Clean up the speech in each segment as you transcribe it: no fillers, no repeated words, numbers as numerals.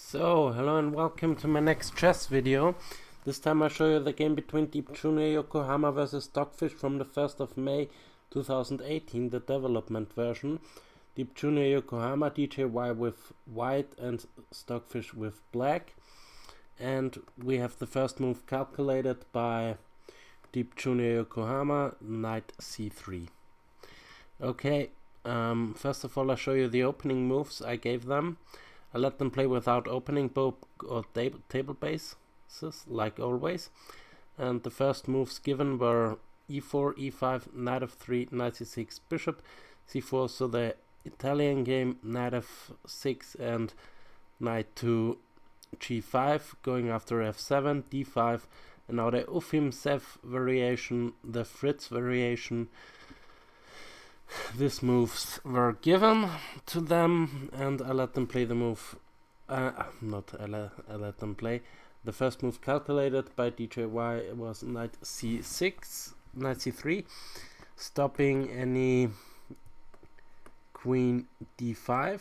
So, hello and welcome to my next chess video. This time I show you the game between Junior Yokohama versus Stockfish from the 1st of May 2018, the development version. Junior Yokohama, DJY with white and Stockfish with black. And we have the first move calculated by Junior Yokohama, knight c3. Okay, first of all I'll show you the opening moves I gave them. I let them play without opening book or table bases, like always. And the first moves given were e4, e5, knight f3, knight c6, bishop c4. So the Italian game, knight f6 and knight to g5, going after f7, d5. And now the ufimzew variation, the fritz variation. These moves were given to them, and I let them play the move. I let them play. The first move calculated by DJY was knight c6, knight c3, stopping any queen d5.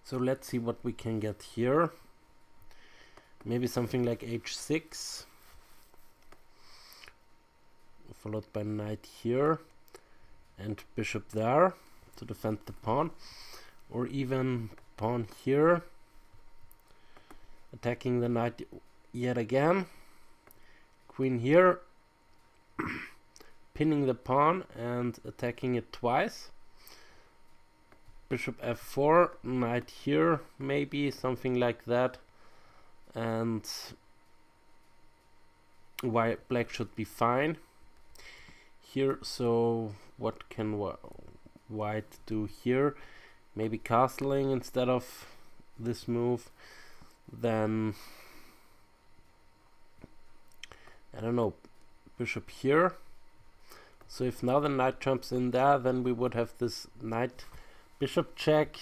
So let's see what we can get here. Maybe something like h6. Followed by knight here and bishop there to defend the pawn, or even pawn here, attacking the knight yet again, queen here, pinning the pawn and attacking it twice, bishop f4, knight here, maybe something like that, and black should be fine here. So what can white do here? Maybe castling instead of this move. Then I don't know, bishop here. So if now the knight jumps in there, then we would have this knight bishop check,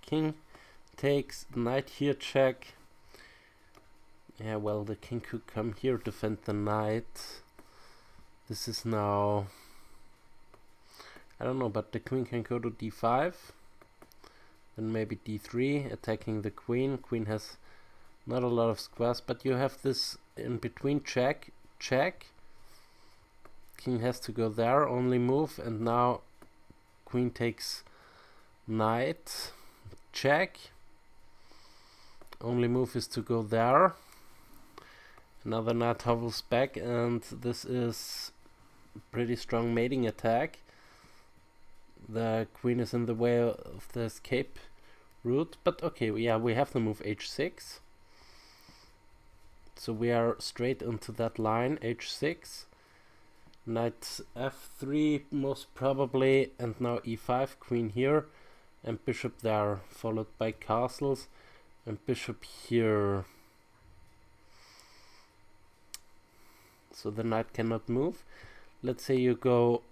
king takes, knight here check. Yeah, well, the king could come here, defend the knight. This is now, I don't know, but the queen can go to d5, then maybe d3, attacking the queen. Queen has not a lot of squares, but you have this in between check, check. King has to go there, only move, and now queen takes knight, check. Only move is to go there. Another knight hovels back, and this is pretty strong mating attack. The queen is in the way of the escape route, but okay, yeah, we have the move h6. So we are straight into that line, h6. Knight f3 most probably, and now e5, queen here, and bishop there, followed by castles, and bishop here. So the knight cannot move. Let's say you go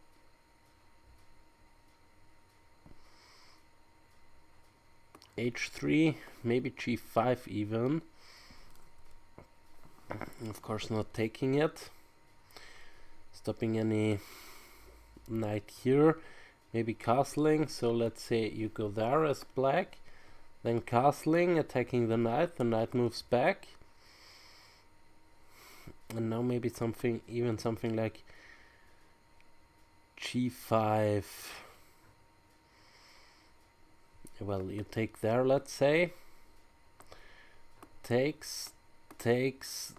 h3, maybe g5 even. Of course not taking it. Stopping any knight here. Maybe castling. So let's say you go there as black. Then castling, attacking the knight. The knight moves back. And now maybe something like g5. Well, you take there, let's say. Takes. The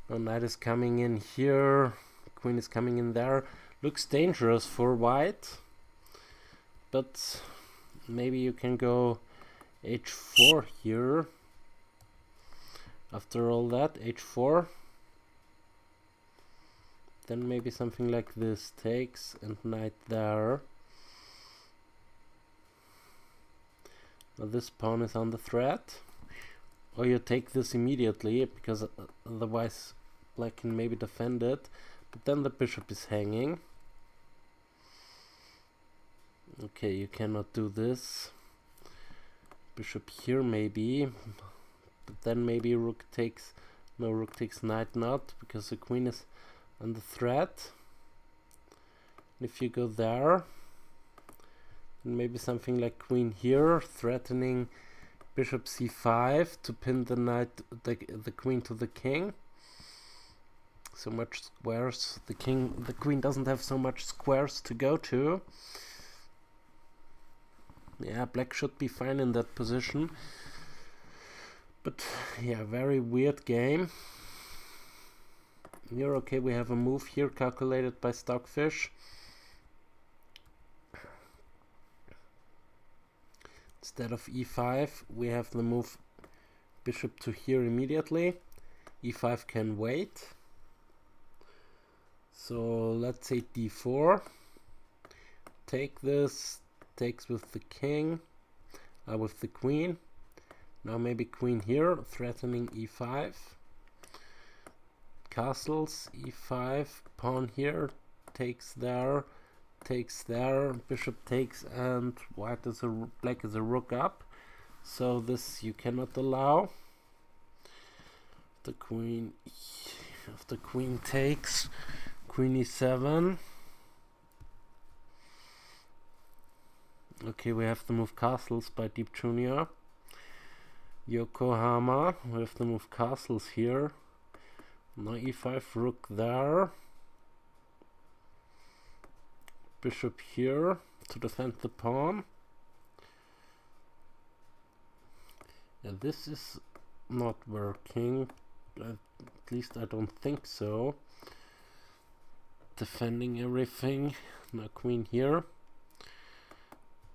knight is coming in here. Queen is coming in there. Looks dangerous for white. But maybe you can go h4 here. After all that, h4. Then maybe something like this, takes and knight there. Now this pawn is on the threat. Or you take this immediately, because otherwise black can maybe defend it. But then the bishop is hanging. Okay, you cannot do this. Bishop here maybe. But then maybe rook takes, knight not, because the queen is under threat. If you go there, maybe something like queen here, threatening bishop c5 to pin the knight, the queen to the king. So much squares. The queen doesn't have so much squares to go to. Yeah, black should be fine in that position. But yeah, very weird game. Here, okay, we have a move here calculated by Stockfish. Instead of e5, we have the move bishop to here immediately. e5 can wait. So let's say d4. Take this, takes with the king, with the queen. Now maybe queen here, threatening e5. Castles, e5, pawn here, takes there, bishop takes, and black is a rook up. So this you cannot allow. If the queen takes, queen e7. Okay, we have to move castles by Deep Junior Yokohama. We have to move castles here. Now e5, rook there. Bishop here to defend the pawn. Yeah, this is not working. At least I don't think so. Defending everything. Now queen here.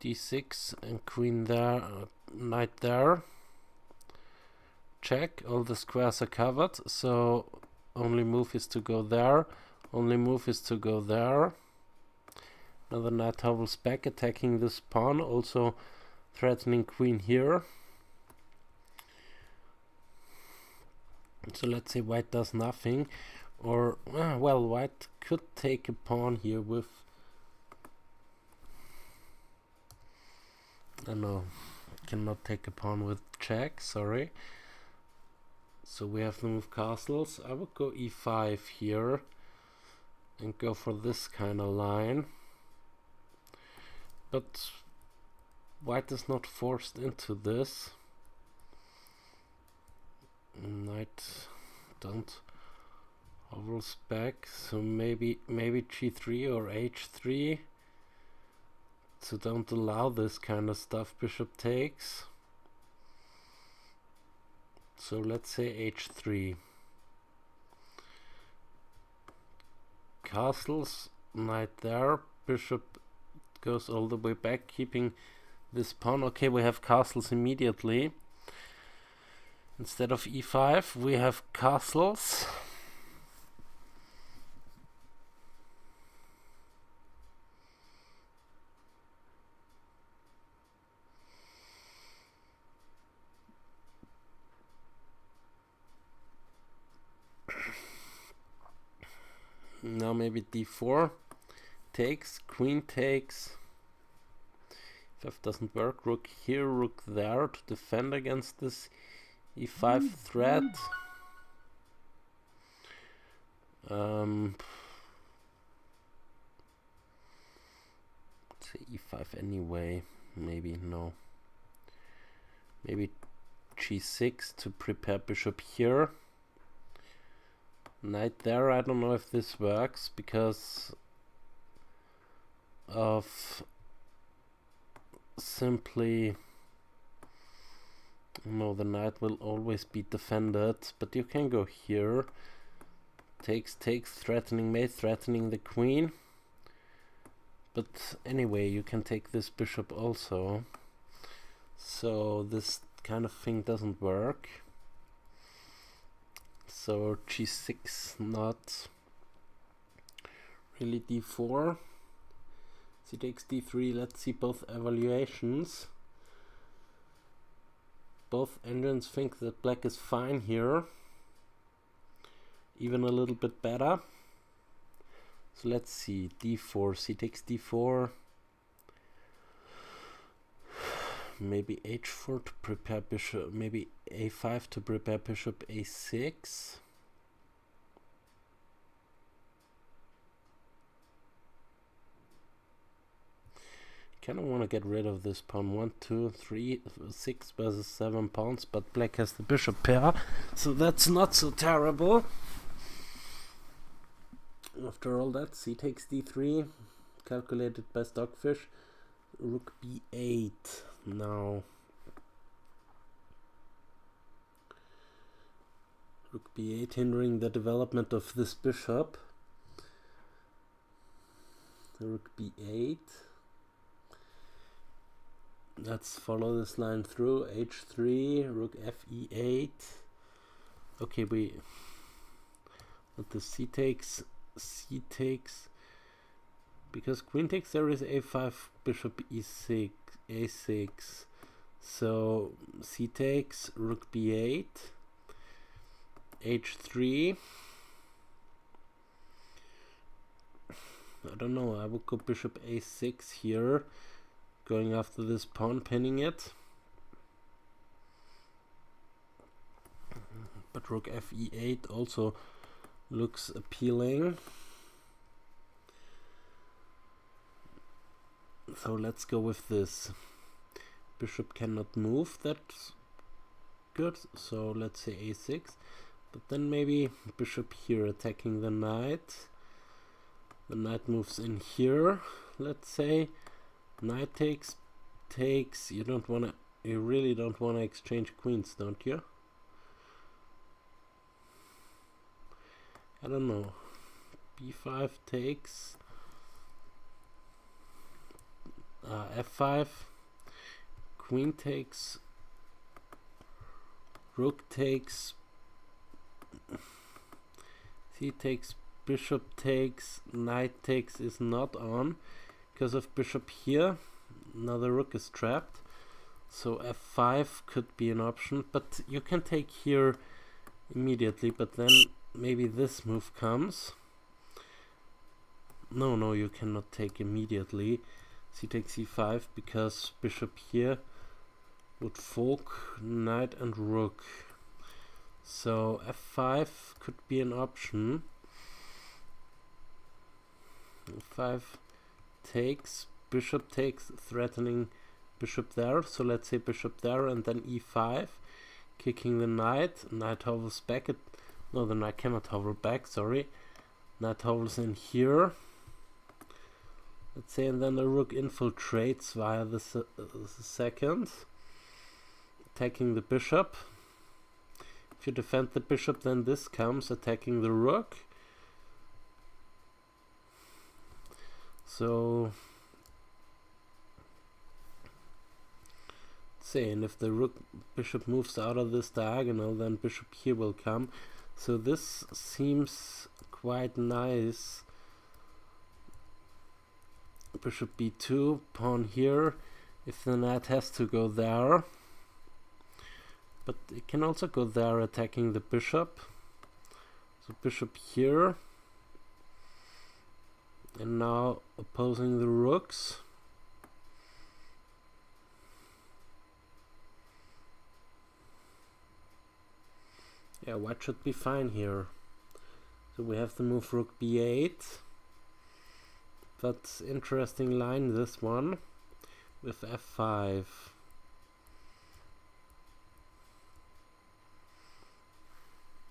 d6 and queen there, knight there. Check, all the squares are covered, so only move is to go there. Only move is to go there. Now the knight hovels back, attacking this pawn, also threatening queen here. So let's say white does nothing, or well, white could take a pawn here with, no, cannot take a pawn with check, sorry. So we have to move castles. I would go e5 here and go for this kind of line. But white is not forced into this. Knight don't hovels back, so maybe g3 or h3. So don't allow this kind of stuff. Bishop takes. So let's say h3. Castles, knight there, bishop goes all the way back, keeping this pawn. Okay, we have castles immediately. Instead of e5, we have castles. Now maybe d4 takes, queen takes. If doesn't work, rook here, rook there to defend against this e5 threat. Say e5 anyway. Maybe no. Maybe g6 to prepare bishop here. Knight there. I don't know if this works because of simply, no, the knight will always be defended, but you can go here. Takes, threatening mate, threatening the queen. But anyway, you can take this bishop also. So this kind of thing doesn't work. So g6, not really d4. C takes d3. Let's see both evaluations. Both engines think that black is fine here, even a little bit better. So let's see, d4, c takes d4. Maybe h4 to prepare bishop, maybe a5 to prepare bishop a6. Kind of want to get rid of this pawn. 1, 2, 3, 6 versus 7 pawns, but black has the bishop pair, so that's not so terrible. After all that, c takes d3, calculated by Stockfish. Rook b8 now. Rook b8 hindering the development of this bishop. Rook b8. Let's follow this line through. h3, rook fe8. Okay, but the c takes, because queen takes, there is a5, bishop e6, a6. So c takes, rook b8, h3. I don't know, I would go bishop a6 here, going after this pawn, pinning it. But rook fe8 also looks appealing. So let's go with this. Bishop cannot move, that's good. So let's say a6. But then maybe bishop here attacking the knight. The knight moves in here, let's say. Knight takes. You really don't wanna exchange queens, don't you? I don't know. b5 takes. f5. Queen takes. Rook takes. c takes. Bishop takes. Knight takes is not on because of bishop here. Now the rook is trapped. So f5 could be an option, but you can take here immediately, but then maybe this move comes. No, you cannot take immediately. c takes c5 because bishop here would fork knight and rook. So f5 could be an option. f5 takes, bishop takes, threatening bishop there. So let's say bishop there and then e5, kicking the knight. Knight hovers back. No, the knight cannot hover back, sorry. Knight hovers in here. Let's say, and then the rook infiltrates via the second, attacking the bishop. If you defend the bishop, then this comes, attacking the rook. So, say, and if the bishop moves out of this diagonal, then bishop here will come. So this seems quite nice. Bishop b2, pawn here, if the knight has to go there. But it can also go there, attacking the bishop. So bishop here. And now opposing the rooks. Yeah, white should be fine here. So we have the move rook b8. That's interesting line, this one, with f5.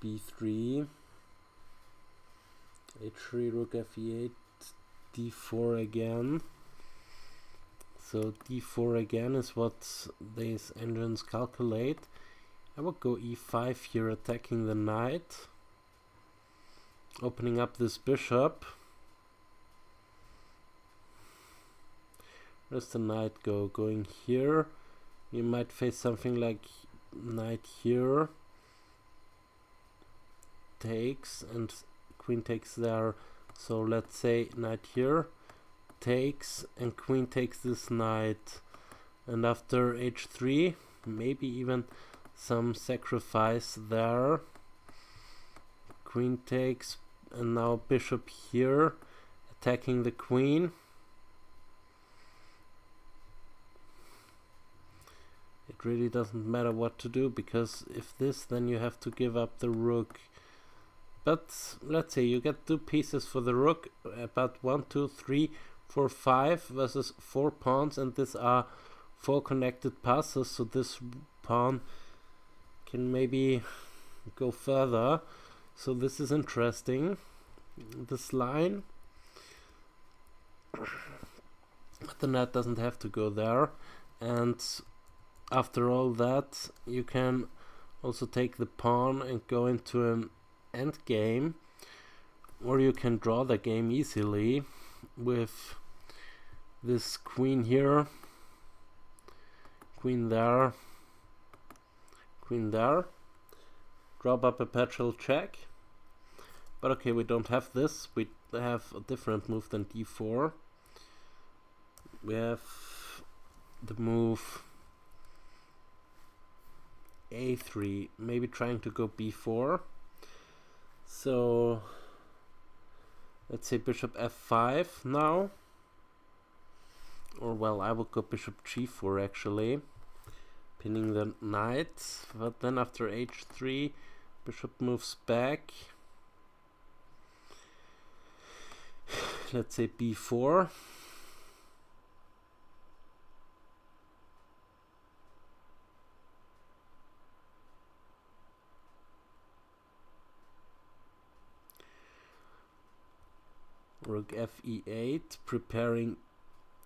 b3. h3, rook f8, d4 again. So d4 again is what these engines calculate. I would go e5 here, attacking the knight, opening up this bishop. Where's the knight go? Going here. You might face something like knight here, takes, and queen takes there. So let's say knight here, takes, and queen takes this knight. And after h3, maybe even some sacrifice there. Queen takes, and now bishop here, attacking the queen. It really doesn't matter what to do, because if this, then you have to give up the rook. But let's say you get 2 pieces for the rook, about 1, 2, 3, for 5 versus 4 pawns, and these are 4 connected passes, so this pawn can maybe go further. So this is interesting, this line. But the knight doesn't have to go there, and after all that you can also take the pawn and go into an endgame, or you can draw the game easily with this queen here, queen there, queen there, drop a perpetual check. But okay, we don't have this, we have a different move than d4. We have the move a3, maybe trying to go b4. So let's say bishop f5 now, or well, I will go bishop g4 actually, pinning the knight. But then after h3, bishop moves back. Let's say b4. Rook fe8, preparing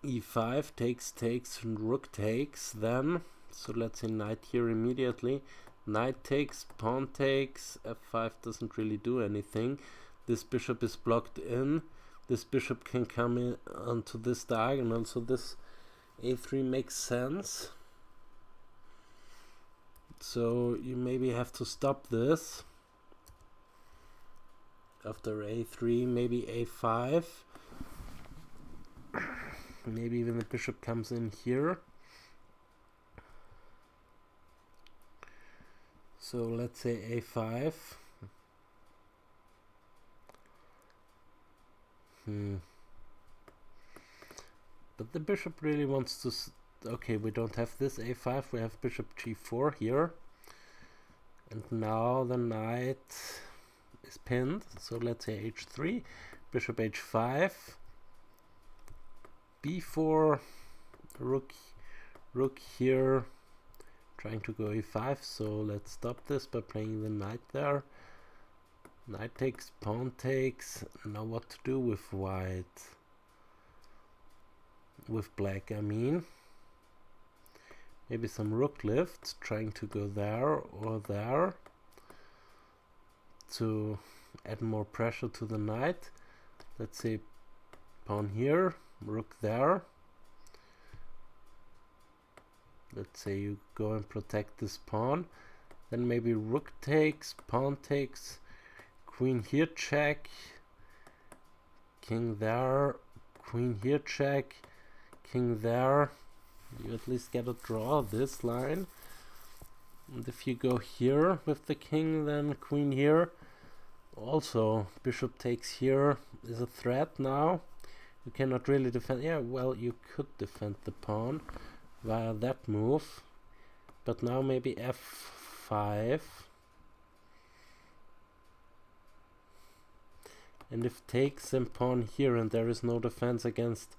e5, takes, and rook takes then. So let's say knight here immediately. Knight takes, pawn takes, f5 doesn't really do anything. This bishop is blocked in. This bishop can come in onto this diagonal, so this a3 makes sense. So you maybe have to stop this. After a3, maybe a5. Maybe even the bishop comes in here. So let's say a5. But the bishop really wants to... okay, we don't have this a5, we have bishop g4 here. And now the knight is pinned, so let's say h3, bishop h5, b4, rook here, trying to go e5, so let's stop this by playing the knight there. Knight takes, pawn takes. Now what to do with white? With black, I mean. Maybe some rook lift, trying to go there or there to add more pressure to the knight. Let's say pawn here, rook there. Let's say you go and protect this pawn. Then maybe rook takes, pawn takes, queen here check, king there, queen here check, king there. You at least get a draw this line. And if you go here with the king, then queen here. Also, bishop takes here is a threat now. You cannot really defend. Yeah, well, you could defend the pawn via that move. But now maybe f5. And if takes, then pawn here, and there is no defense against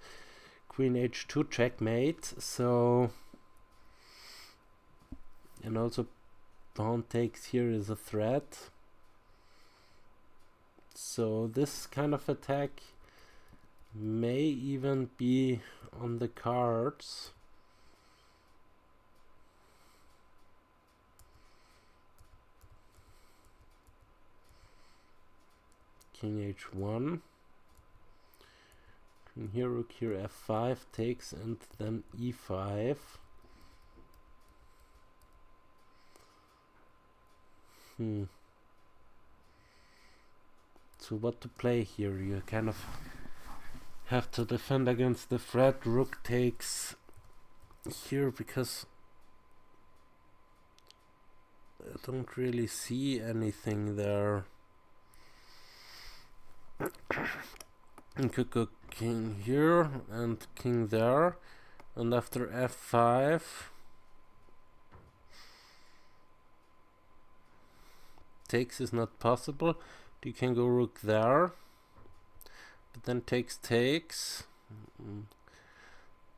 queen h2 checkmate. So, and also pawn takes here is a threat. So this kind of attack may even be on the cards. King h1, queen here, rook here, f5 takes, and then e5. So what to play here? You kind of have to defend against the threat. Rook takes here because I don't really see anything there. You could go king here and king there, and after f5 takes is not possible. You can go rook there, but then takes.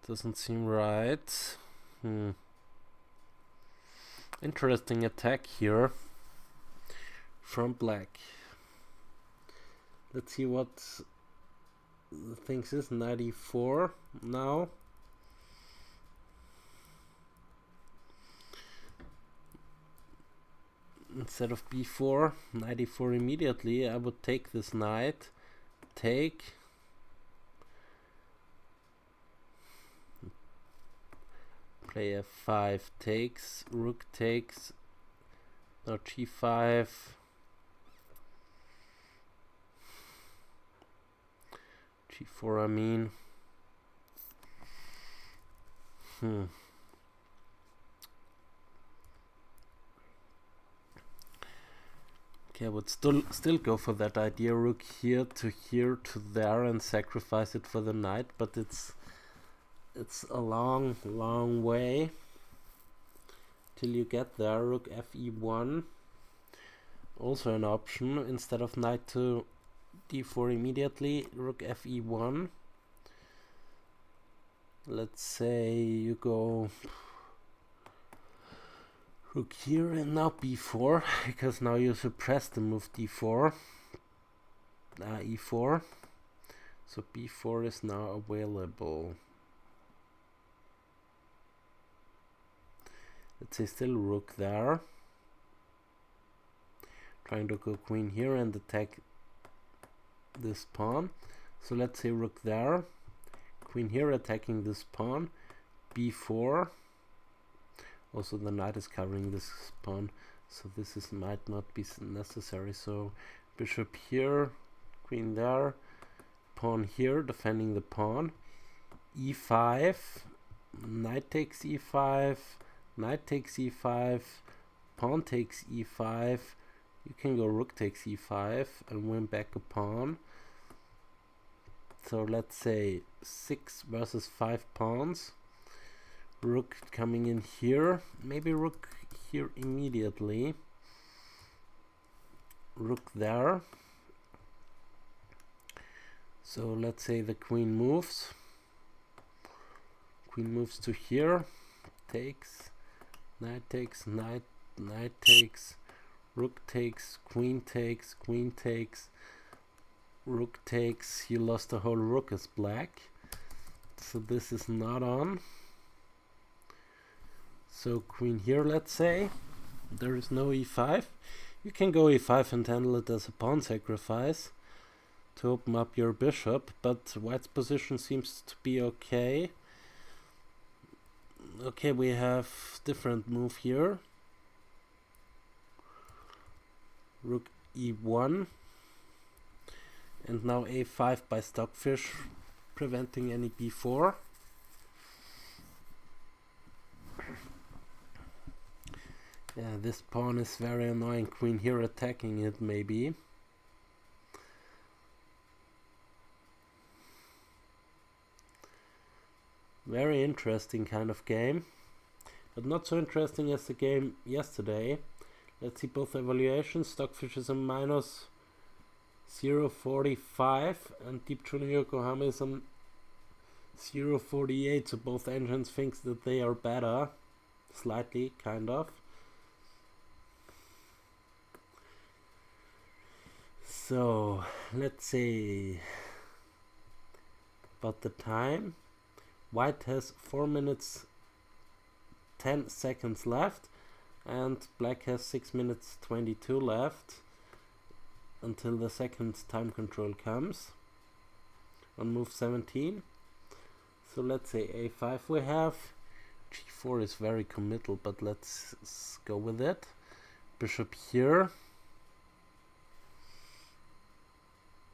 Doesn't seem right. Interesting attack here from black. Let's see what the things is. 94 now. Instead of b4, 94 immediately. I would take this knight. Take. Play f5 takes. Rook takes. Now g5. g4, I mean. Okay, I would still go for that idea. Rook here to there and sacrifice it for the knight, but it's a long way till you get there. Rook fe1, also an option. Instead of knight to d4 immediately, rook fe1. Let's say you go rook here and now b4, because now you suppress the move d4, e4, so b4 is now available. Let's say still rook there, trying to go queen here and attack this pawn. So let's say rook there, queen here attacking this pawn, b4. Also the knight is covering this pawn, so this might not be necessary. So bishop here, queen there, pawn here defending the pawn, e5, knight takes e5, knight takes e5, pawn takes e5. You can go rook takes e5 and win back a pawn. So let's say 6 versus 5 pawns. Rook coming in here, maybe rook here immediately, rook there. So let's say the queen moves to here, takes, knight takes, knight takes, rook takes, queen takes, queen takes, rook takes. You lost the whole rook as black, so this is not on. So queen here, let's say, there is no e5. You can go e5 and handle it as a pawn sacrifice to open up your bishop, but white's position seems to be okay. Okay, we have different move here. Rook e1, and now a5 by Stockfish, preventing any b4. Yeah, this pawn is very annoying. Queen here attacking it, maybe. Very interesting kind of game, but not so interesting as the game yesterday. Let's see both evaluations. Stockfish is a minus 0.45 and Deep Junior Yokohama is on 0.48, so both engines think that they are better, slightly, kind of. So let's say about the time. White has 4 minutes 10 seconds left and black has 6 minutes 22 left until the second time control comes on move 17. So let's say a5 we have. g4 is very committal, but let's go with it. Bishop here,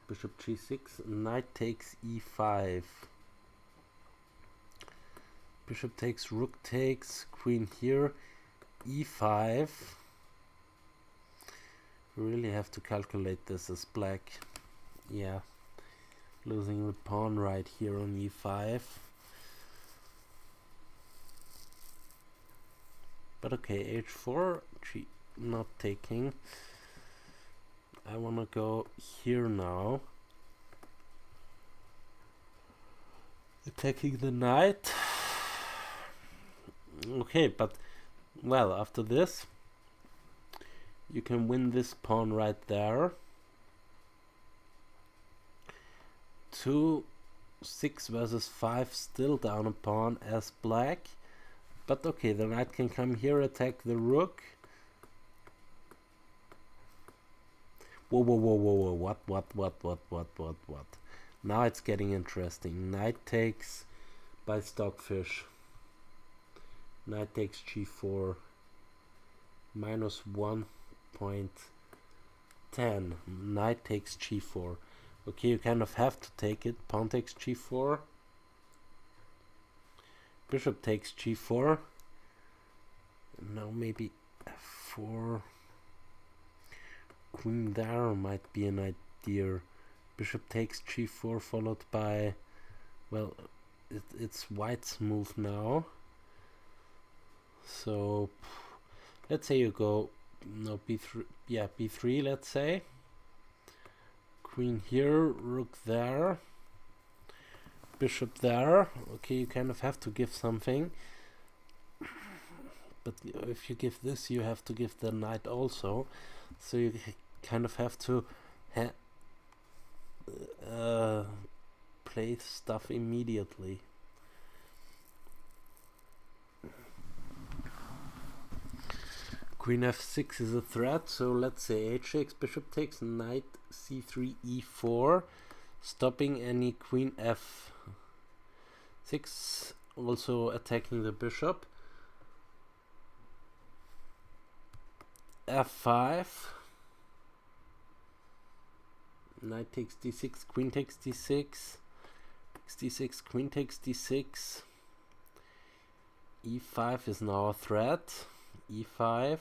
bishop g6, knight takes e5, bishop takes, rook takes, queen here, e5. Really have to calculate this as black. Yeah, losing the pawn right here on e5. But okay, h4, not taking. I wanna go here now. attacking the knight. Okay, but well, after this you can win this pawn right there. 6 versus 5, still down a pawn as black. But okay, the knight can come here, attack the rook. Whoa, whoa, whoa, whoa, whoa, what? Now it's getting interesting. Knight takes by Stockfish. Knight takes g4. Minus 1.10. Knight takes g4. Okay, you kind of have to take it. Pawn takes g4. Bishop takes g4. Now maybe f4. Queen there might be an idea. Bishop takes g4 followed by, well, it's white's move now. So let's say you go, no, b3, yeah, b3, let's say. Queen here, rook there, bishop there. Okay, you kind of have to give something. But if you give this, you have to give the knight also. So you kind of have to play stuff immediately. Queen f6 is a threat, so let's say h takes, bishop takes, knight c3, e4, stopping any queen f6, also attacking the bishop. f5, knight takes d6, queen takes d6, d6, queen takes d6, e5 is now a threat, e5.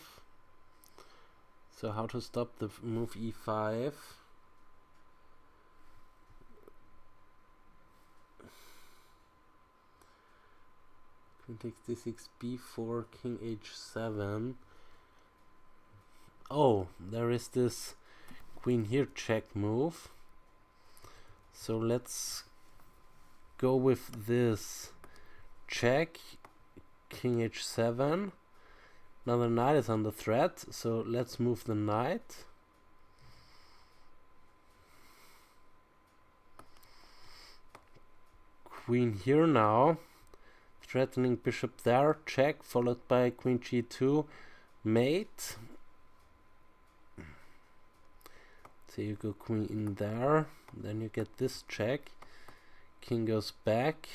So how to stop the move e5? Queen takes d6, b4, king h7. Oh, there is this queen here check move. So let's go with this check, king h7. Now the knight is under threat, so let's move the knight. Queen here now, threatening bishop there, check, followed by queen g2, mate. So you go queen in there, then you get this check, king goes back.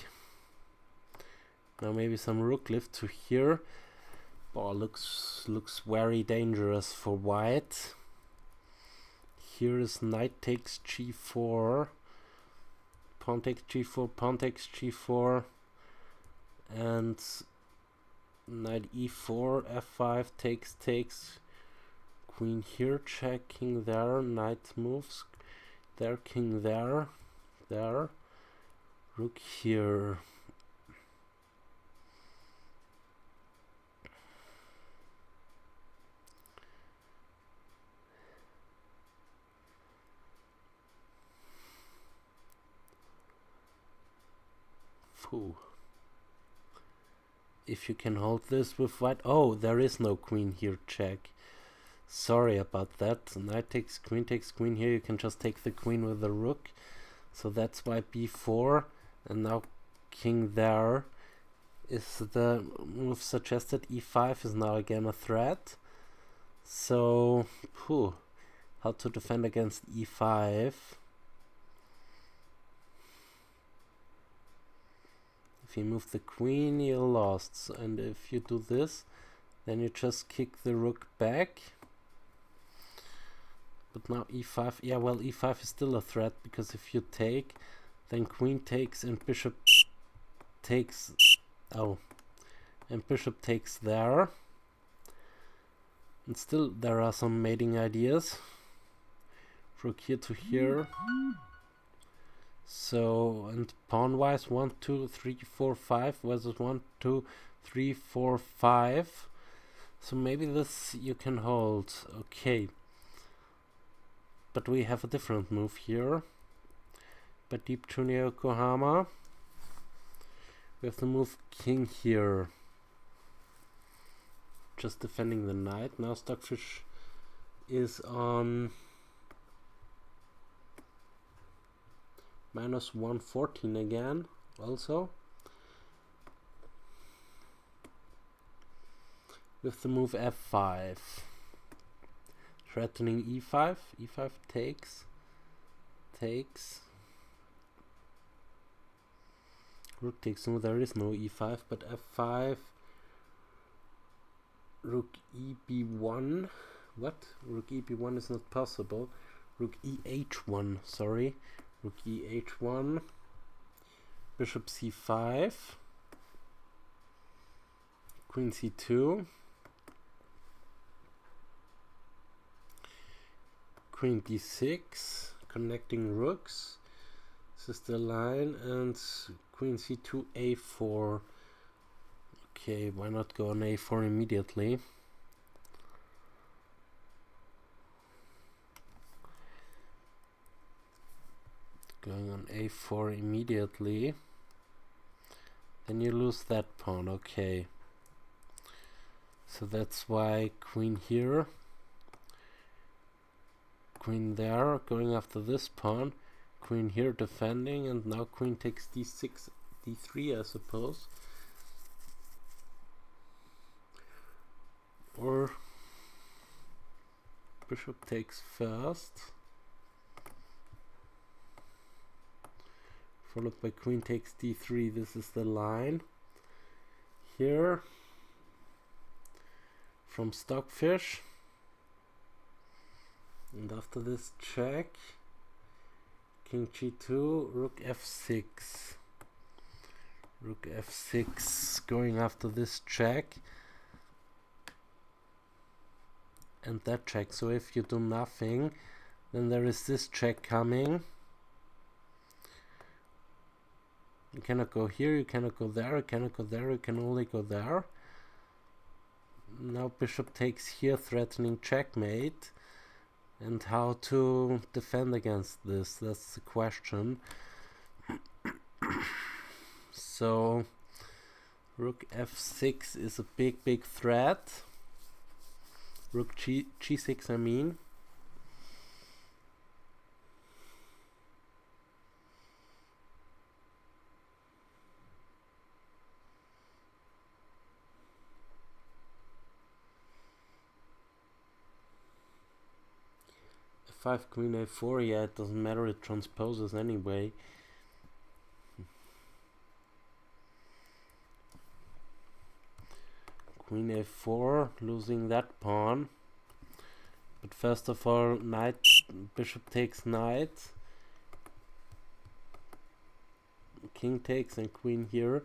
Now maybe some rook lift to here. Oh, looks very dangerous for white. Here is knight takes g4, pawn takes g4, pawn takes g4, and knight e4, f5 takes, queen here, check, king there, knight moves, there, king there, rook here. If you can hold this with white. Oh, there is no queen here check. Sorry about that. Knight takes queen here. You can just take the queen with the rook. So that's why b4. And now king there is the move suggested. e5 is now again a threat. So, how to defend against e5. If you move the queen, you're lost. And if you do this, then you just kick the rook back. But now e5, yeah, well, e5 is still a threat, because if you take, then queen takes and bishop takes. Oh, and bishop takes there. And still there are some mating ideas. Rook here to here. So, and pawn wise, 1, 2, 3, 4, 5 versus 1, 2, 3, 4, 5. So maybe this you can hold. Okay. But we have a different move here. But deep Junior Yokohama. We have to move king here. Just defending the knight. Now Stockfish is on minus 114 again, also. We have to move f5. Threatening e5. e5 takes. Rook takes. No, there is no e5, but f5. Rook eb1. What? Rook eb1 is not possible. Rook eh1, sorry. Rook eh1. Bishop c5. Queen c2. Queen d6. Connecting rooks. This is the line. And Queen c2, a4. Okay, why not go on a4 immediately? Going on a4 immediately. Then you lose that pawn, okay. So that's why queen here. Queen there, going after this pawn. Queen here defending, and now queen takes d6, d3 I suppose. Or bishop takes first, followed by queen takes d3. This is the line here from Stockfish. And after this check, king g2, rook f6. Rook f6, going after this check. And that check. So if you do nothing, then there is this check coming. You cannot go here, you cannot go there, you cannot go there, you can only go there. Now bishop takes here, threatening checkmate. And how to defend against this, that's the question. So rook f6 is a big threat. Rook g6 I mean. f5 queen a4, yeah, it doesn't matter, it transposes anyway. Queen a4, losing that pawn. But first of all, knight, bishop takes knight. King takes and queen here.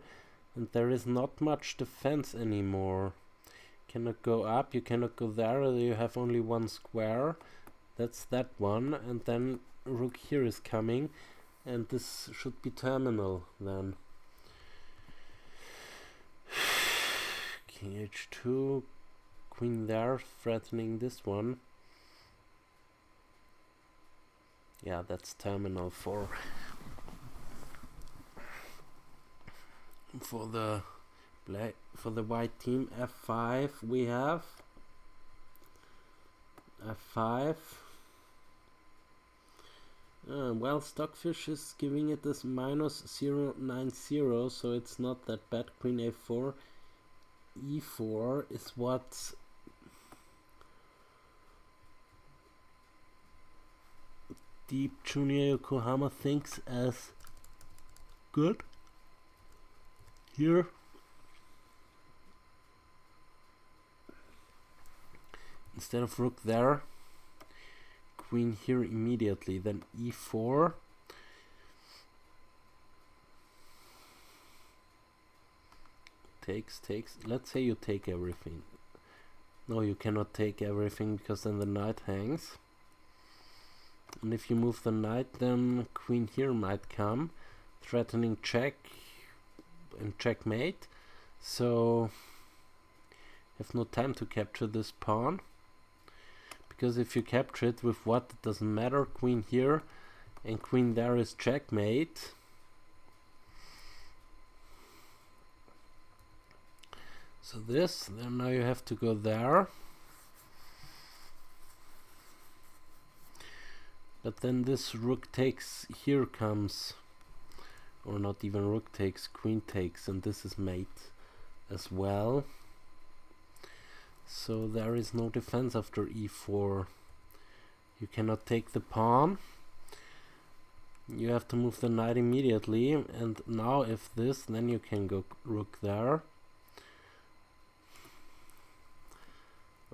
And there is not much defense anymore. Cannot go up, you cannot go there, you have only one square. That's that one, and then rook here is coming, and this should be terminal then. King h2, queen there, threatening this one. Yeah, that's terminal for the white team. f5 we have. f5. Well, Stockfish is giving it this minus 090, so it's not that bad. Queen a4, e4 is what Deep Junior Yokohama thinks as good. Here, instead of rook there, queen here immediately, then e4. Takes. Let's say you take everything. No, you cannot take everything because then the knight hangs. And if you move the knight, then queen here might come, threatening check and checkmate. So have no time to capture this pawn. Because if you capture it with what, it doesn't matter. Queen here and queen there is checkmate. So this, then now you have to go there. But then this rook takes, here comes, or not even rook takes, queen takes, and this is mate as well. So there is no defense after e4. You cannot take the pawn. You have to move the knight immediately, and now if this, then you can go rook there.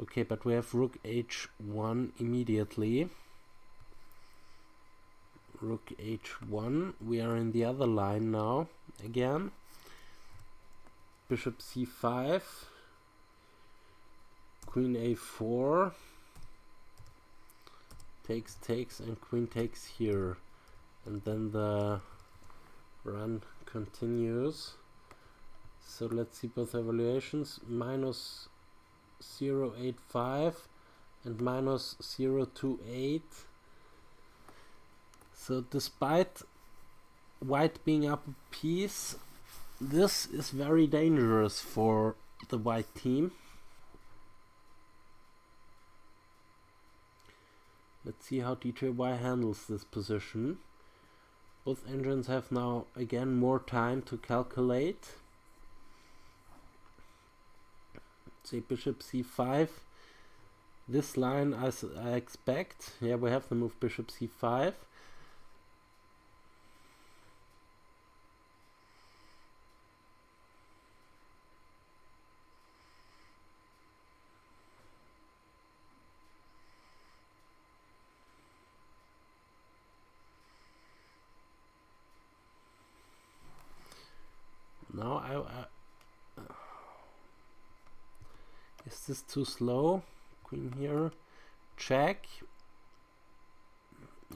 Okay, but we have rook h1 immediately. Rook h1. We are in the other line now again. Bishop c5. Queen a4. Takes, and queen takes here. And then the run continues. So let's see both evaluations. Minus 0.85 and minus 0.28. So despite white being up a piece, this is very dangerous for the white team. Let's see how DJY handles this position. Both engines have now again more time to calculate. Say bishop c5. This line, as I expect, yeah, we have to move bishop c5. Now is this too slow? Queen here, check.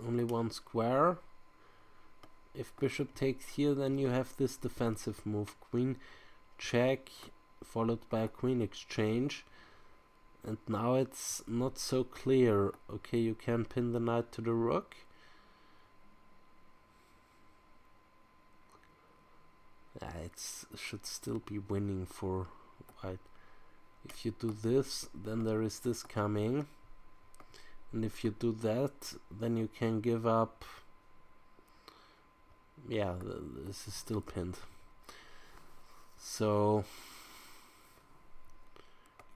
Only one square. If bishop takes here, then you have this defensive move. Queen check, followed by a queen exchange. And now it's not so clear. Okay, you can pin the knight to the rook. It should still be winning for white. If you do this, then there is this coming, and if you do that, then you can give up. Yeah, this is still pinned. So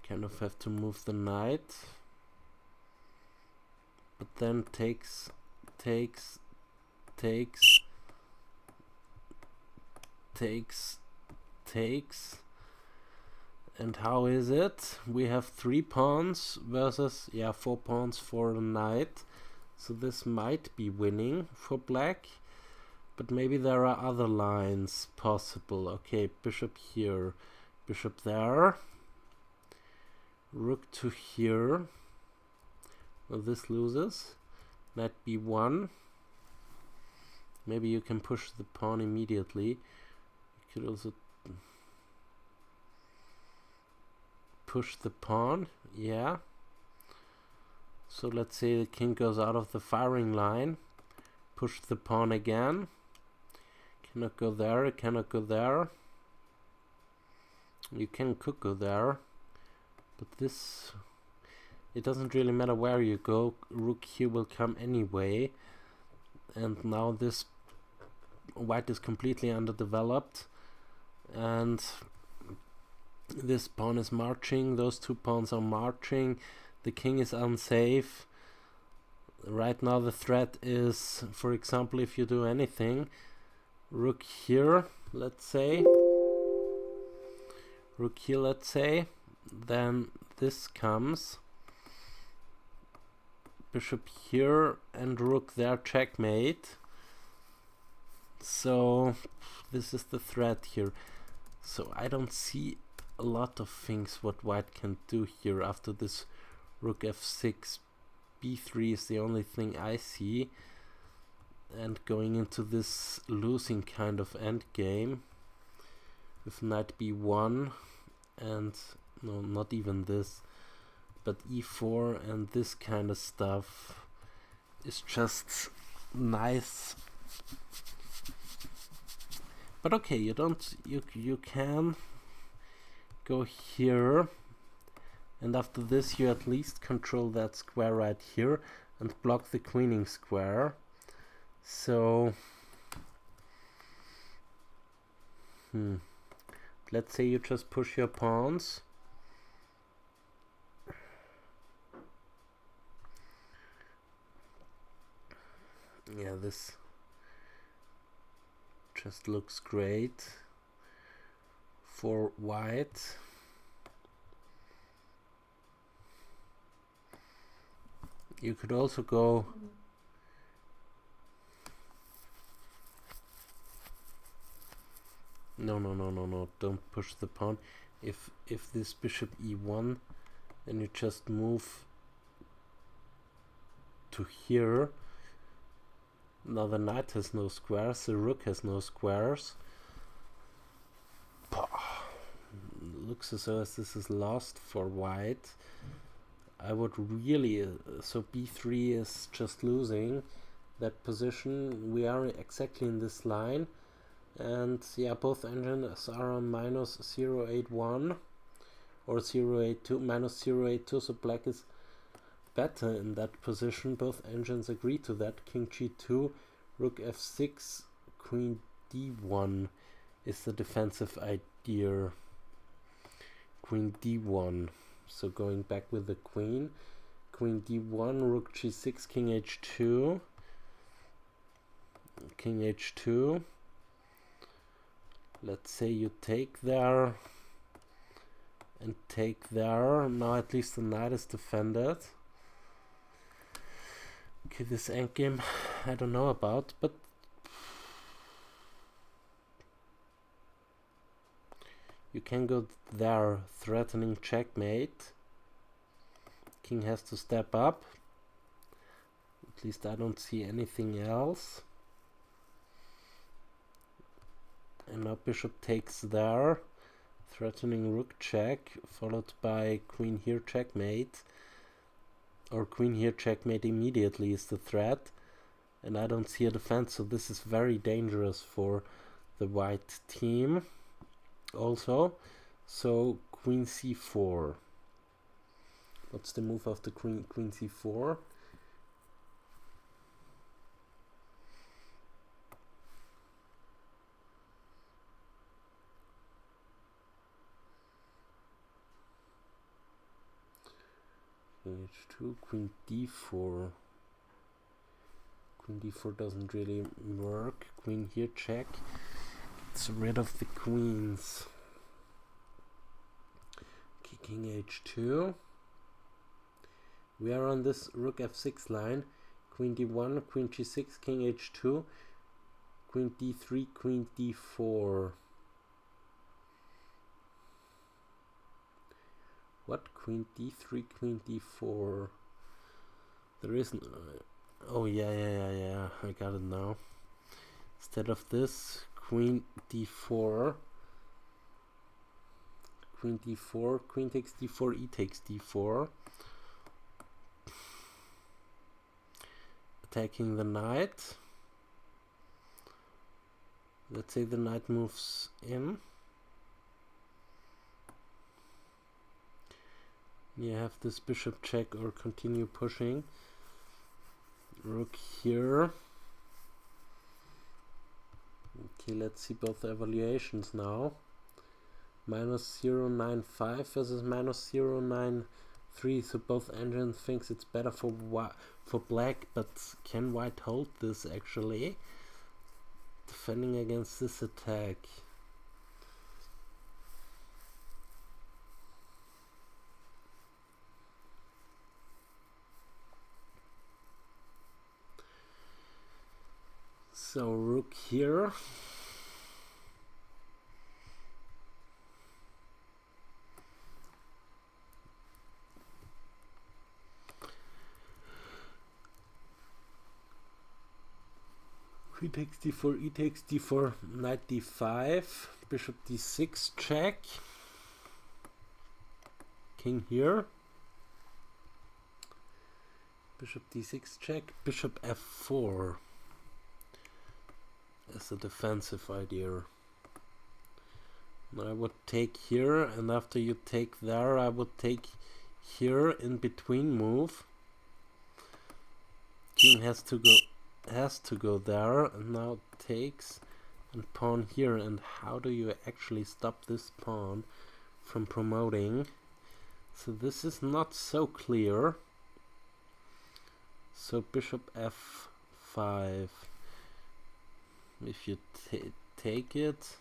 kind of have to move the knight, but then takes. And how is it? We have 3 pawns versus 4 pawns for a knight, so this might be winning for black, but maybe there are other lines possible. Okay, bishop here, bishop there, rook to here. Well, this loses. Knight b1. Maybe you can push the pawn immediately. You could also push the pawn, yeah. So let's say the king goes out of the firing line. Push the pawn again. Cannot go there, it cannot go there. You could go there, but this, it doesn't really matter where you go. Rook here will come anyway, and now this white is completely underdeveloped, and this pawn is marching, those 2 pawns are marching, the king is unsafe. Right now the threat is, for example, if you do anything, rook here, let's say, then this comes, bishop here and rook there, checkmate. So this is the threat here. So I don't see a lot of things what white can do here. After this rook f6, b3 is the only thing I see, and going into this losing kind of endgame with knight b1 and no, not even this, but e4 and this kind of stuff is just nice. But okay, you can go here, and after this you at least control that square right here and block the queening square. So let's say you just push your pawns. Yeah, this just looks great for white. You could also go no, don't push the pawn. If this bishop e1, then you just move to here. Now the knight has no squares, the rook has no squares. Looks as though this is lost for white. I would really, so b3 is just losing that position. We are exactly in this line, and yeah, both engines are on minus 081 or 082, minus 082, so black is better in that position. Both engines agree to that. King g2, rook f6, queen d1 is the defensive idea. Queen d1, so going back with the queen. Queen d1, rook g6, king h2, king h2. Let's say you take there and take there. Now at least the knight is defended. Okay, this endgame I don't know about, but you can go there, threatening checkmate. King has to step up. At least I don't see anything else. And now bishop takes there, threatening rook check, followed by queen here checkmate. Or queen here checkmate immediately is the threat. And I don't see a defense, so this is very dangerous for the white team also. So queen c4. What's the move of the queen c4? h2, queen d4. Queen d4 doesn't really work. Queen here check. Gets rid of the queens. Okay, king h2. We are on this rook f6 line. Queen d1, queen g6, king h2, queen d3, queen d4. What? Queen d3, queen d4. There isn't. Oh yeah. I got it now. Instead of this, queen d4. Queen d4. Queen takes d4. E takes d4. Attacking the knight. Let's say the knight moves in. You have this bishop check or continue pushing. Rook here. Okay, let's see both evaluations now. Minus 0.95 versus minus 0.93. So both engines thinks it's better for black, but can white hold this actually? Defending against this attack. So rook here. Queen takes d4, e takes d4, knight d5, bishop d6 check. King here. Bishop d6 check, bishop f4. As a defensive idea. I would take here, and after you take there, I would take here in between move. King has to go there, and now takes and pawn here. And how do you actually stop this pawn from promoting? So this is not so clear. So bishop f5. If you take it,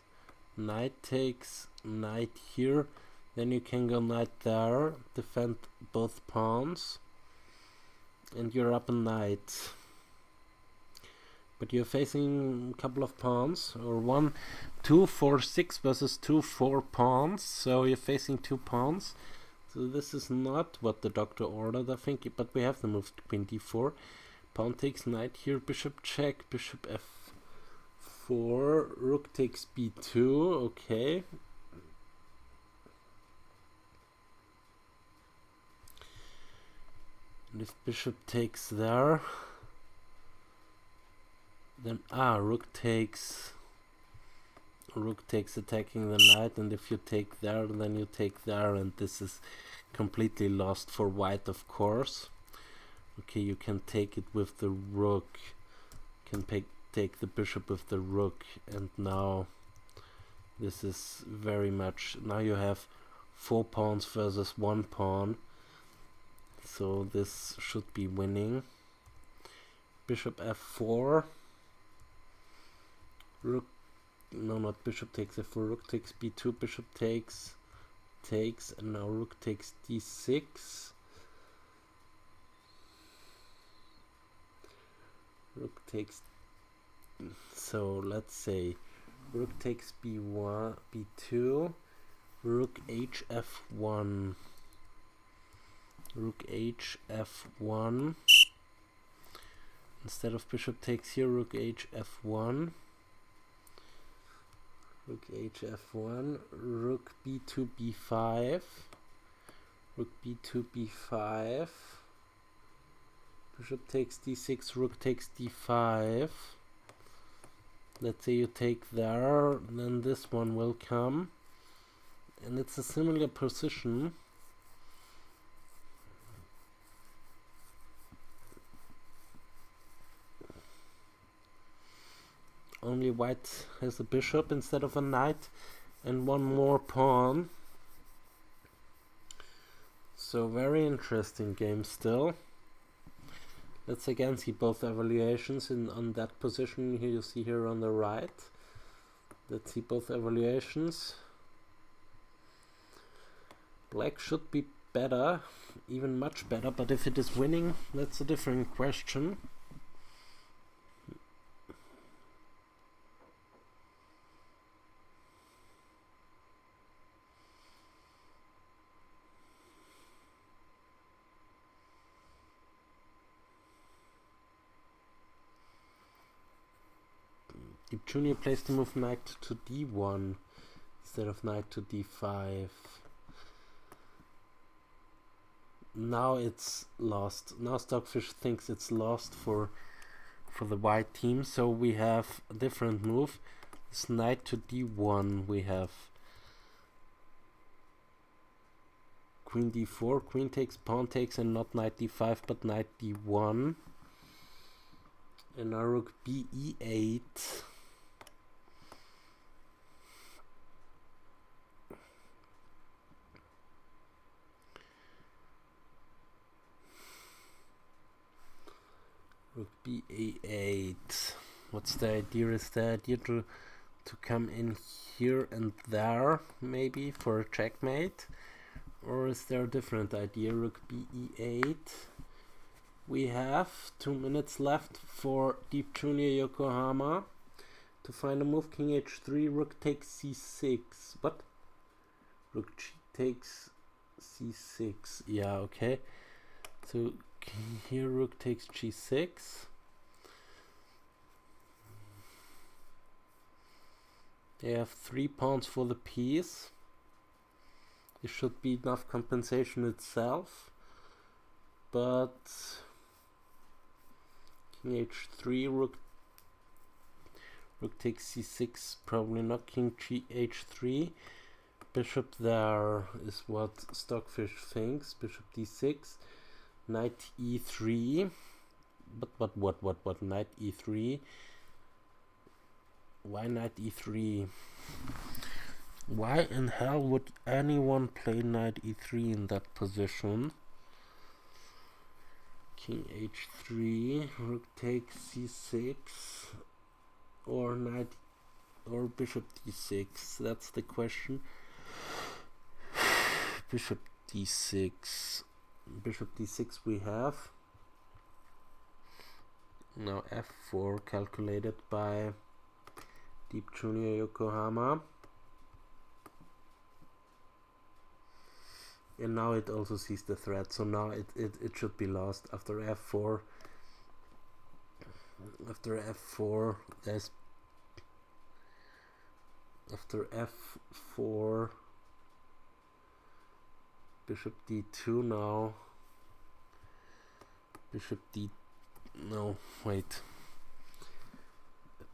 knight takes, knight here, then you can go knight there, defend both pawns, and you're up a knight. But you're facing a couple of pawns, or 2, 4, 6 versus 2, 4 pawns, so you're facing 2 pawns. So this is not what the doctor ordered, I think, but we have the move queen d4. Pawn takes knight here, bishop check, bishop f4, rook takes b2, okay. And if bishop takes there, then rook takes attacking the knight, and if you take there, then you take there, and this is completely lost for white, of course. Okay, you can take it with the rook, can take the bishop with the rook, and now this is very much, now you have 4 pawns versus 1 pawn, so this should be winning. Bishop f4, rook, no, not bishop takes f4, rook takes b2, bishop takes, and now rook takes d6. Rook takes, so let's say rook takes b1, b2, rook hf1, rook hf1, instead of bishop takes here, rook hf1, rook hf1, rook b2 b5, rook b2 b5, bishop takes d6, rook takes d5. Let's say you take there, then this one will come, and it's a similar position. Only white has a bishop instead of a knight and 1 more pawn. So very interesting game still. Let's again see both evaluations on that position here you see here on the right. Let's see both evaluations. Black should be better, even much better, but if it is winning, that's a different question. Junior plays the move knight to d1 instead of knight to d5. Now it's lost. Now Stockfish thinks it's lost for the white team, so we have a different move. It's knight to d1. We have queen d4, queen takes, pawn takes, and not knight d5 but knight d1. And now rook b e8. Rook b8. What's the idea? Is the idea to come in here and there, maybe for a checkmate? Or is there a different idea? Rook b8. We have 2 minutes left for Deep Junior Yokohama to find a move. King h3, rook takes c6. What? Rook g takes c6. Yeah, okay. So here rook takes g6. They have 3 pawns for the piece. It should be enough compensation itself. But king h3, rook takes c6, probably not. King h3, bishop there is what Stockfish thinks. Bishop d6, knight e3. But what? Knight e3. Why knight e3? Why in hell would anyone play knight e3 in that position? King h3, rook takes c6, or knight, or bishop d6. That's the question. Bishop d6. Bishop d6 we have. Now f4 calculated by Deep Junior Yokohama. And now it also sees the threat, so now it should be lost after f4. After f4, there's after f4, bishop d2 now. Bishop d, no, wait.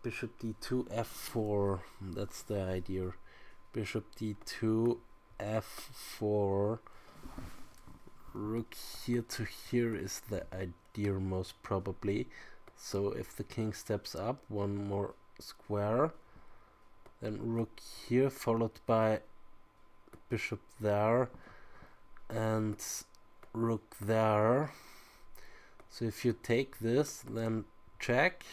Bishop d2, f4, that's the idea. Bishop d2, f4, rook here to here is the idea most probably. So if the king steps up one more square, then rook here followed by bishop there and rook there. So if you take this, then check,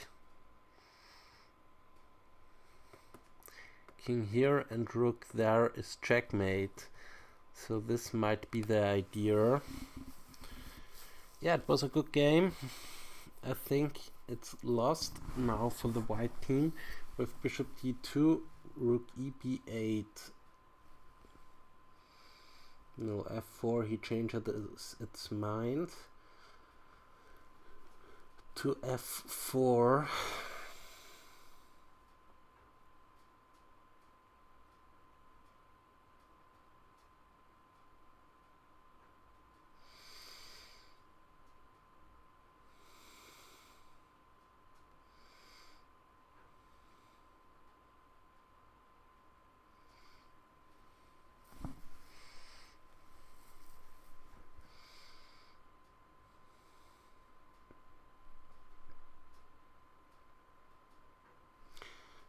king here and rook there is checkmate. So this might be the idea. Yeah, it was a good game. I think it's lost now for the white team with bishop d2, rook eb8. No, f4, he changed its mind to f4.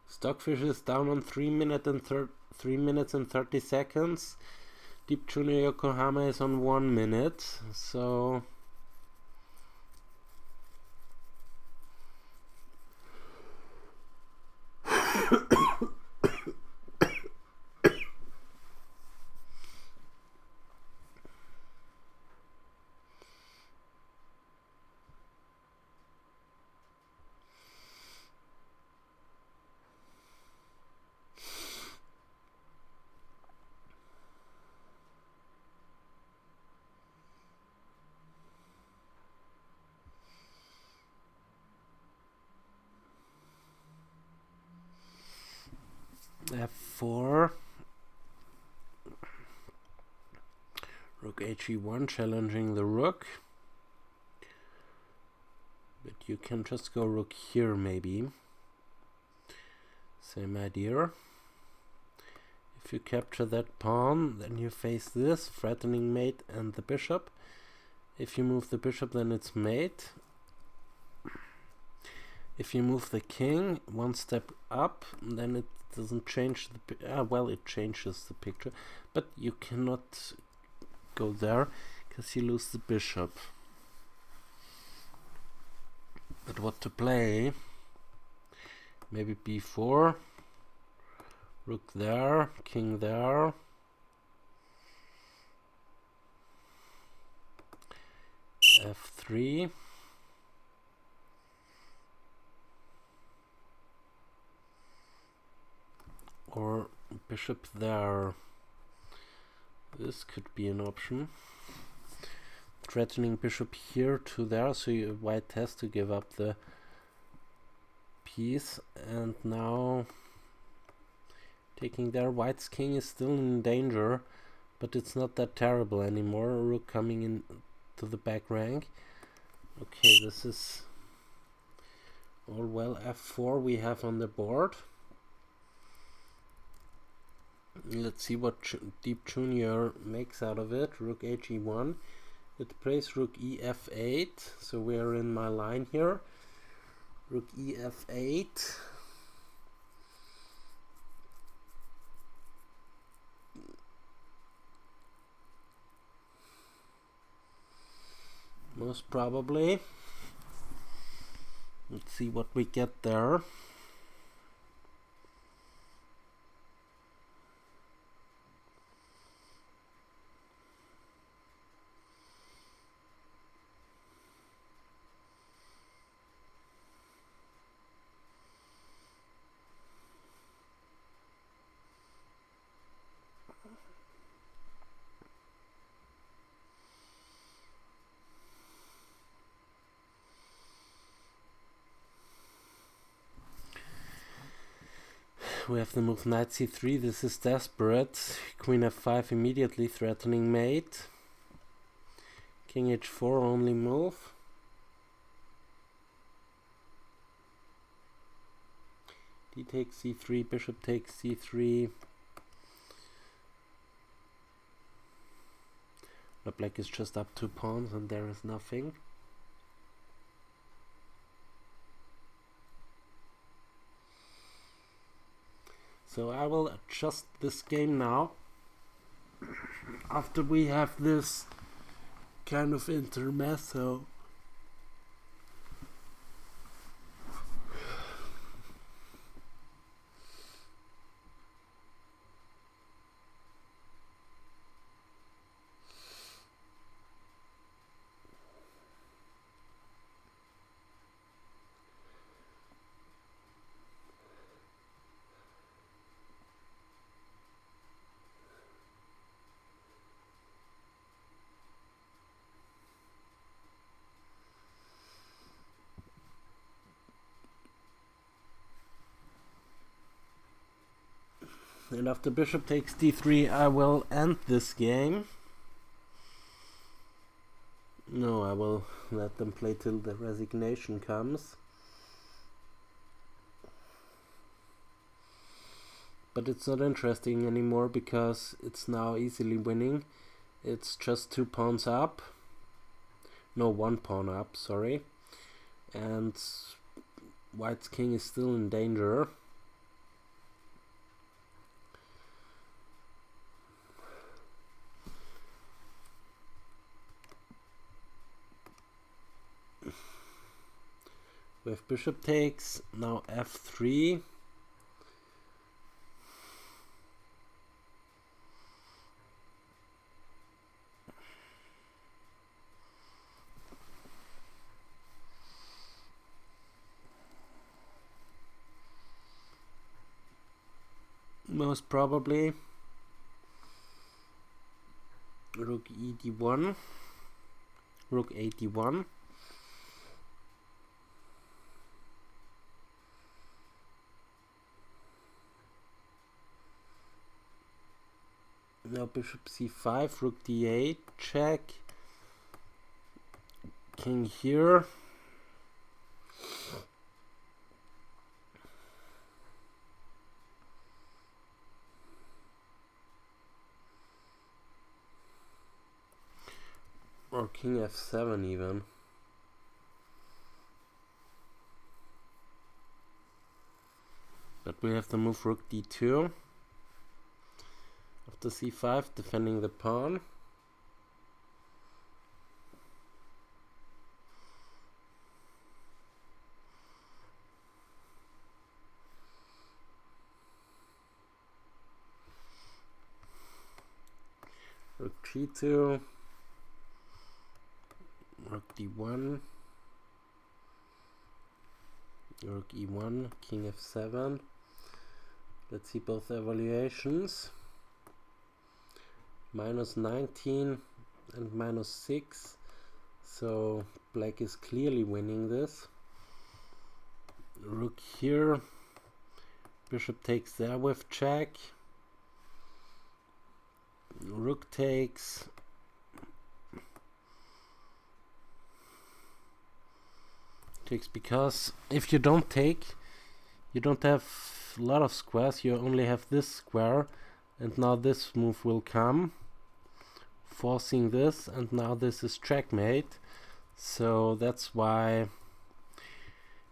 Stockfish is down on 3 minutes and 30 seconds. Deep Junior Yokohama is on 1 minute. So f4, rook he1 challenging the rook, but you can just go rook here maybe. Same idea. If you capture that pawn, then you face this, threatening mate and the bishop. If you move the bishop, then it's mate. If you move the king one step up, then it doesn't change the well, it changes the picture, but you cannot go there because you lose the bishop. But what to play? Maybe b4, rook there, king there, f3, or bishop there. This could be an option. Threatening bishop here to there, so white has to give up the piece, and now taking there. White's king is still in danger, but it's not that terrible anymore. Rook coming in to the back rank. Okay, this is all well. f4 we have on the board. Let's see what Deep Junior makes out of it. Rook hg1. It plays rook ef8, so we're in my line here. Rook ef8. Most probably. Let's see what we get there. We have the move knight c3. This is desperate. Queen f5 immediately threatening mate. King h4 only move. D takes c3, bishop takes c3. The black is just up 2 pawns and there is nothing. So I will adjust this game now, after we have this kind of intermezzo. And after bishop takes d3, I will end this game. No, I will let them play till the resignation comes. But it's not interesting anymore because it's now easily winning. It's just 2 pawns up. No, 1 pawn up, sorry. And white's king is still in danger. We have bishop takes, now f3. Most probably rook ed1, rook 81. Now bishop c5, rook d8, check, king here, or king f7 even. But we have to move rook d2. After c5, defending the pawn. Rook g2. Rook d1. Rook e1, king f7. Let's see both evaluations. -19 and -6, so black is clearly winning this. Rook here, bishop takes there with check, rook takes, because if you don't take, you don't have a lot of squares, you only have this square and now this move will come, forcing this, and now this is checkmate. So that's why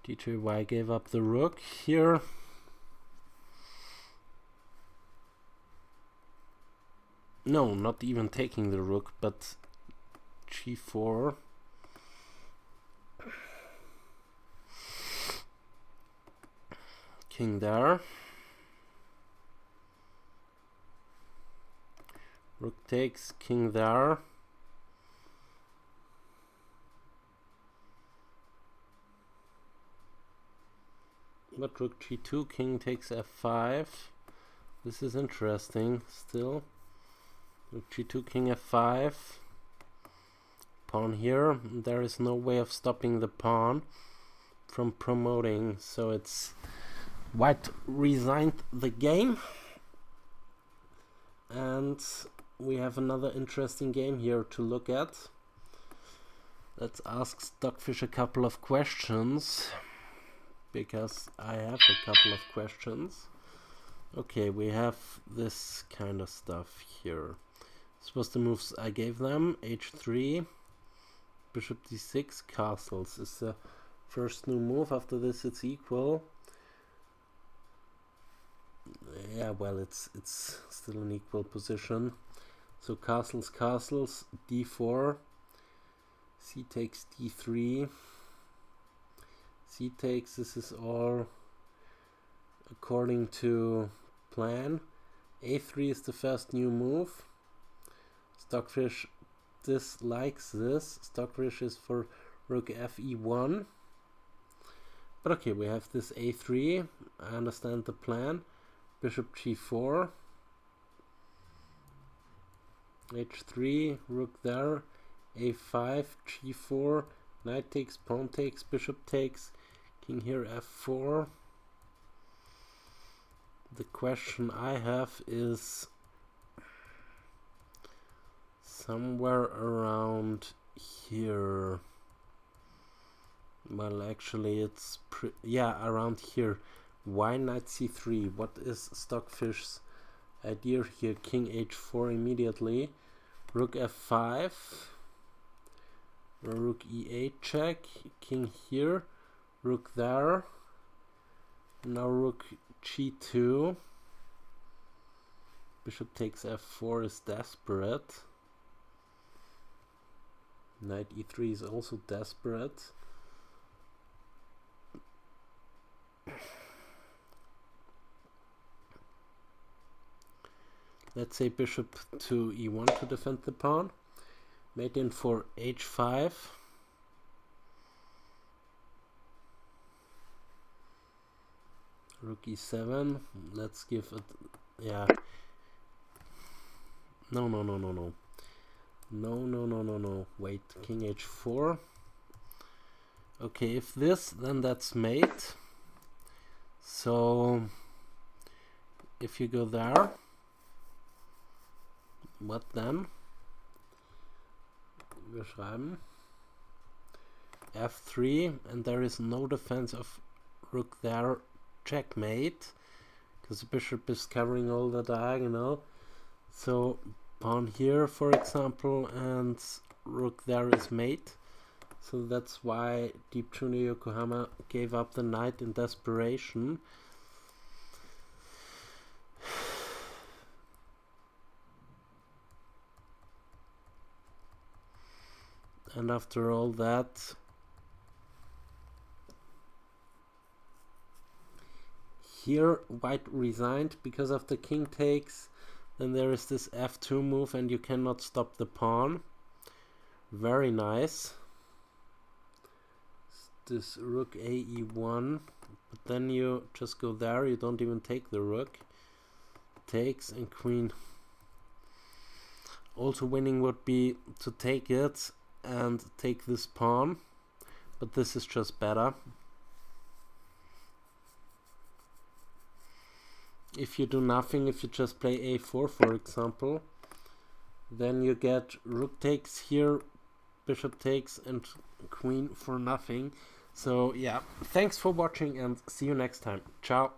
d3y gave up the rook here. No, not even taking the rook, but g4. King there. Rook takes, king there. But rook g2, king takes f5. This is interesting still. Rook g2, king f5. Pawn here. There is no way of stopping the pawn from promoting, so it's white resigned the game. And we have another interesting game here to look at. Let's ask Stockfish a couple of questions, because I have a couple of questions. Okay, we have this kind of stuff here. This was the moves I gave them. h3, bishop d6, castles is the first new move. After this it's equal. Yeah, well, it's still an equal position. So castles, castles, d4, c takes d3, c takes, this is all according to plan. a3 is the first new move. Stockfish dislikes this. Stockfish is for rook fe1. But okay, we have this a3. I understand the plan. Bishop g4. h3, rook there. a5, g4. Knight takes, pawn takes, bishop takes. King here f4. The question I have is somewhere around here. Well, actually it's around here. Why knight c3? What is Stockfish's idea here? King h4 immediately. Rook f5. Rook e8 check. King here. Rook there. Now rook g2. Bishop takes f4 is desperate. Knight e3 is also desperate. Let's say bishop to e1 to defend the pawn. Mate in for h5. Rook e7. Let's give it, yeah. No. Wait, king h4. Okay, if this, then that's mate. So if you go there, what then? Wir schreiben f3, and there is no defense of rook there, checkmate, because the bishop is covering all the diagonal. So pawn here, for example, and rook there is mate. So that's why Deep Junior Yokohama gave up the knight in desperation. And after all that, here white resigned because of the king takes. Then there is this f2 move and you cannot stop the pawn. Very nice. This rook a e1, but then you just go there, you don't even take the rook. Takes and queen. Also winning would be to take it and take this pawn, but this is just better. If you do nothing, if you just play a4 for example, then you get rook takes here, bishop takes and queen for nothing. So yeah, thanks for watching and see you next time. Ciao.